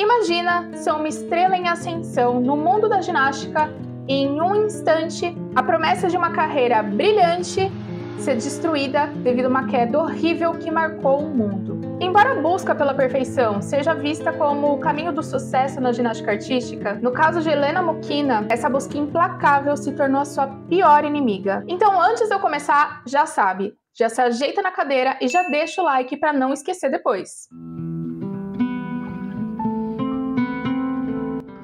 Imagina ser uma estrela em ascensão no mundo da ginástica e em um instante a promessa de uma carreira brilhante ser destruída devido a uma queda horrível que marcou o mundo. Embora a busca pela perfeição seja vista como o caminho do sucesso na ginástica artística, no caso de Helena Mokina, essa busca implacável se tornou a sua pior inimiga. Então, antes de eu começar, já sabe, já se ajeita na cadeira e já deixa o like para não esquecer depois.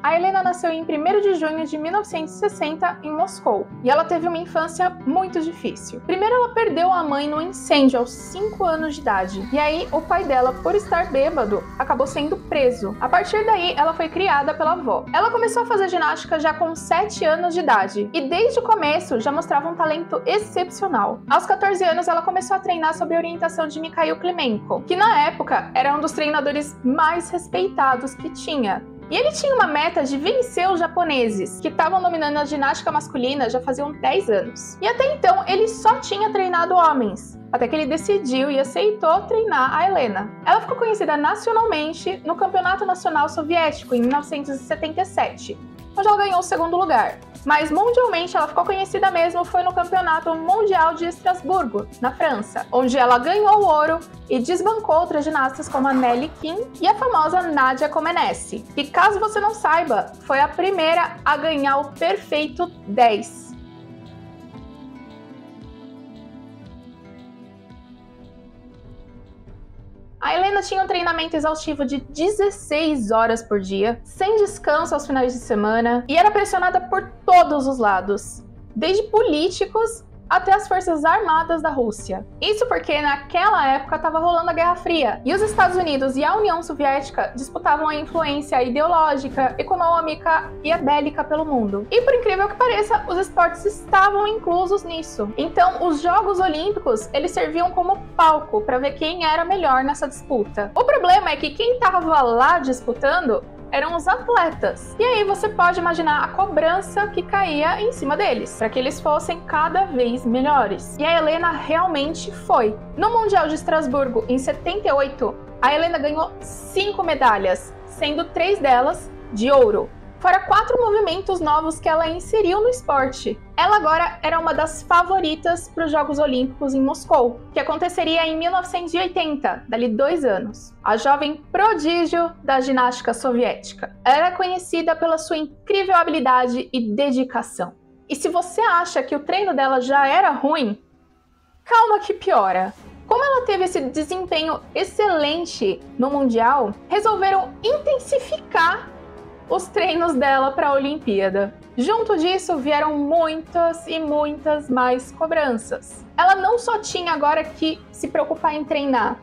A Helena nasceu em 1º de junho de 1960 em Moscou, e ela teve uma infância muito difícil. Primeiro, ela perdeu a mãe no incêndio aos 5 anos de idade, e aí o pai dela, por estar bêbado, acabou sendo preso. A partir daí, ela foi criada pela avó. Ela começou a fazer ginástica já com 7 anos de idade, e desde o começo já mostrava um talento excepcional. Aos 14 anos, ela começou a treinar sob a orientação de Mikhail Klimenko, que na época era um dos treinadores mais respeitados que tinha. E ele tinha uma meta de vencer os japoneses, que estavam dominando a ginástica masculina já faziam 10 anos. E até então, ele só tinha treinado homens, até que ele decidiu e aceitou treinar a Helena. Ela ficou conhecida nacionalmente no Campeonato Nacional Soviético, em 1977, onde ela ganhou o 2º lugar. Mas mundialmente ela ficou conhecida mesmo foi no Campeonato Mundial de Estrasburgo, na França, onde ela ganhou o ouro e desbancou outras ginastas como a Nelly Kim e a famosa Nadia Comaneci, que, caso você não saiba, foi a primeira a ganhar o perfeito 10. A Helena tinha um treinamento exaustivo de 16 horas por dia, sem descanso aos finais de semana, e era pressionada por todos os lados, desde políticos até as forças armadas da Rússia. Isso porque naquela época estava rolando a Guerra Fria, e os Estados Unidos e a União Soviética disputavam a influência ideológica, econômica e bélica pelo mundo. E por incrível que pareça, os esportes estavam inclusos nisso. Então, os Jogos Olímpicos, eles serviam como palco para ver quem era melhor nessa disputa. O problema é que quem estava lá disputando eram os atletas. E aí você pode imaginar a cobrança que caía em cima deles, para que eles fossem cada vez melhores. E a Helena realmente foi. No Mundial de Estrasburgo, em 78, a Helena ganhou 5 medalhas, sendo 3 delas de ouro. Fora 4 movimentos novos que ela inseriu no esporte. Ela agora era uma das favoritas para os Jogos Olímpicos em Moscou, que aconteceria em 1980, dali 2 anos. A jovem prodígio da ginástica soviética. Ela era conhecida pela sua incrível habilidade e dedicação. E se você acha que o treino dela já era ruim, calma que piora. Como ela teve esse desempenho excelente no Mundial, resolveram intensificar os treinos dela para a Olimpíada. Junto disso, vieram muitas e muitas mais cobranças. Ela não só tinha agora que se preocupar em treinar,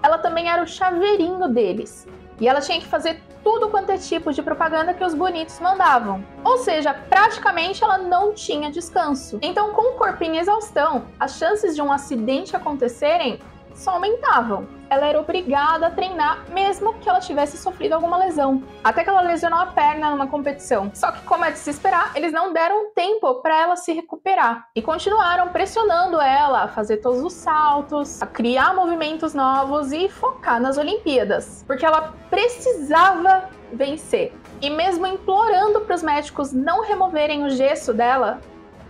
ela também era o chaveirinho deles. E ela tinha que fazer tudo quanto é tipo de propaganda que os bonitos mandavam. Ou seja, praticamente ela não tinha descanso. Então, com o corpo em exaustão, as chances de um acidente acontecerem só aumentavam. Ela era obrigada a treinar mesmo que ela tivesse sofrido alguma lesão. Até que ela lesionou a perna numa competição. Só que, como é de se esperar, eles não deram tempo para ela se recuperar. E continuaram pressionando ela a fazer todos os saltos, a criar movimentos novos e focar nas Olimpíadas. Porque ela precisava vencer. E mesmo implorando para os médicos não removerem o gesso dela,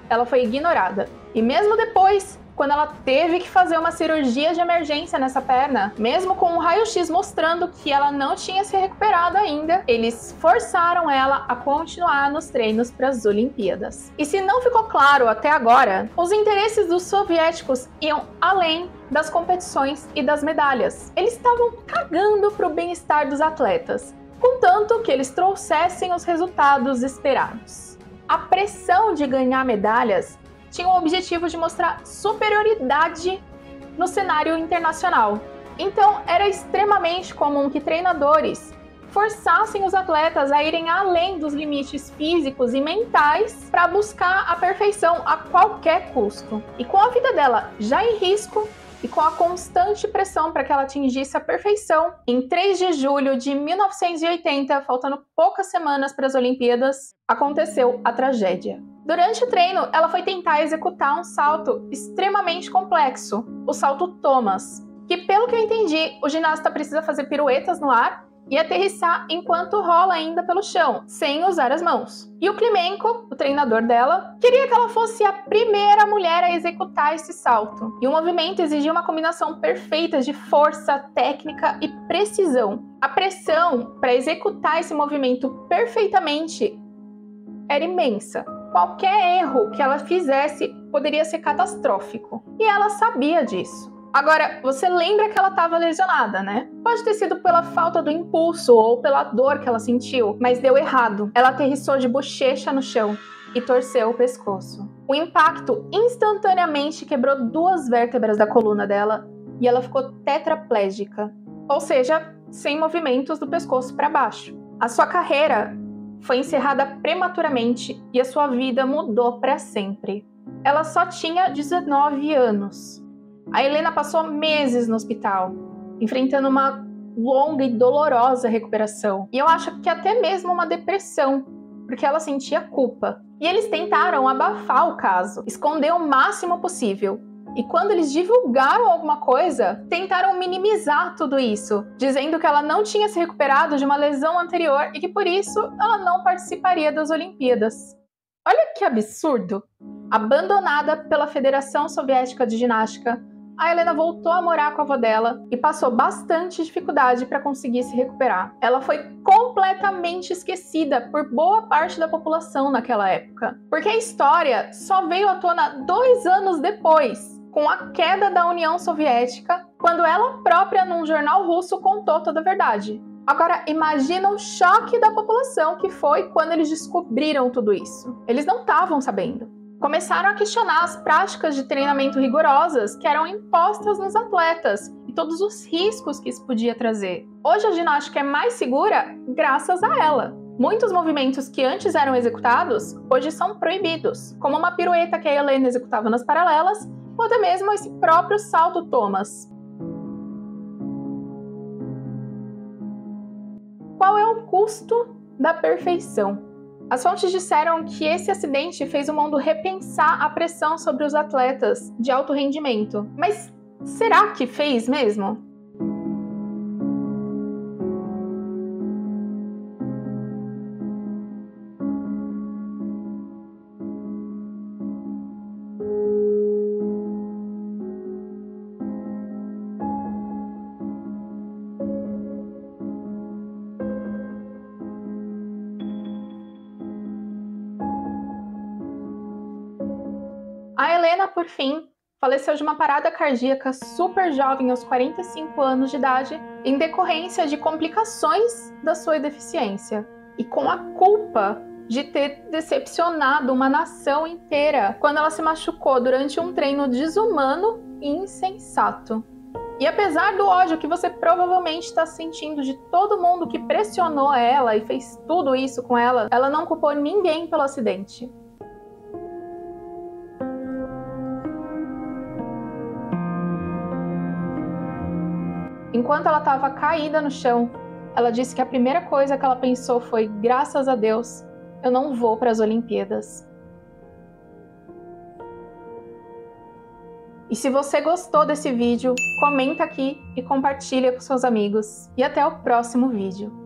ela foi ignorada. E mesmo depois, quando ela teve que fazer uma cirurgia de emergência nessa perna, mesmo com um raio-x mostrando que ela não tinha se recuperado ainda, eles forçaram ela a continuar nos treinos para as Olimpíadas. E se não ficou claro até agora, os interesses dos soviéticos iam além das competições e das medalhas. Eles estavam cagando para o bem-estar dos atletas, contanto que eles trouxessem os resultados esperados. A pressão de ganhar medalhas tinha o objetivo de mostrar superioridade no cenário internacional. Então, era extremamente comum que treinadores forçassem os atletas a irem além dos limites físicos e mentais para buscar a perfeição a qualquer custo. E com a vida dela já em risco, e com a constante pressão para que ela atingisse a perfeição, em 3 de julho de 1980, faltando poucas semanas para as Olimpíadas, aconteceu a tragédia. Durante o treino, ela foi tentar executar um salto extremamente complexo, o salto Thomas, que, pelo que eu entendi, o ginasta precisa fazer piruetas no ar e aterrissar enquanto rola ainda pelo chão, sem usar as mãos. E o Klimenko, o treinador dela, queria que ela fosse a primeira mulher a executar esse salto. E o movimento exigia uma combinação perfeita de força, técnica e precisão. A pressão para executar esse movimento perfeitamente era imensa. Qualquer erro que ela fizesse poderia ser catastrófico. E ela sabia disso. Agora, você lembra que ela estava lesionada, né? Pode ter sido pela falta do impulso ou pela dor que ela sentiu, mas deu errado. Ela aterrissou de bochecha no chão e torceu o pescoço. O impacto instantaneamente quebrou 2 vértebras da coluna dela e ela ficou tetraplégica, ou seja, sem movimentos do pescoço para baixo. A sua carreira foi encerrada prematuramente e a sua vida mudou para sempre. Ela só tinha 19 anos. A Helena passou meses no hospital, enfrentando uma longa e dolorosa recuperação. E eu acho que até mesmo uma depressão, porque ela sentia culpa. E eles tentaram abafar o caso, esconder o máximo possível. E quando eles divulgaram alguma coisa, tentaram minimizar tudo isso, dizendo que ela não tinha se recuperado de uma lesão anterior e que por isso ela não participaria das Olimpíadas. Olha que absurdo! Abandonada pela Federação Soviética de Ginástica, a Helena voltou a morar com a avó dela e passou bastante dificuldade para conseguir se recuperar. Ela foi completamente esquecida por boa parte da população naquela época, porque a história só veio à tona 2 anos depois, com a queda da União Soviética, quando ela própria, num jornal russo, contou toda a verdade. Agora, imagina o choque da população que foi quando eles descobriram tudo isso. Eles não estavam sabendo. Começaram a questionar as práticas de treinamento rigorosas que eram impostas nos atletas e todos os riscos que isso podia trazer. Hoje a ginástica é mais segura graças a ela. Muitos movimentos que antes eram executados, hoje são proibidos, como uma pirueta que a Helena executava nas paralelas, ou até mesmo esse próprio salto Thomas. Qual é o custo da perfeição? As fontes disseram que esse acidente fez o mundo repensar a pressão sobre os atletas de alto rendimento. Mas será que fez mesmo? A Helena, por fim, faleceu de uma parada cardíaca super jovem, aos 45 anos de idade, em decorrência de complicações da sua deficiência. E com a culpa de ter decepcionado uma nação inteira quando ela se machucou durante um treino desumano e insensato. E apesar do ódio que você provavelmente está sentindo de todo mundo que pressionou ela e fez tudo isso com ela, ela não culpou ninguém pelo acidente. Enquanto ela estava caída no chão, ela disse que a primeira coisa que ela pensou foi: graças a Deus, eu não vou para as Olimpíadas. E se você gostou desse vídeo, comenta aqui e compartilha com seus amigos. E até o próximo vídeo.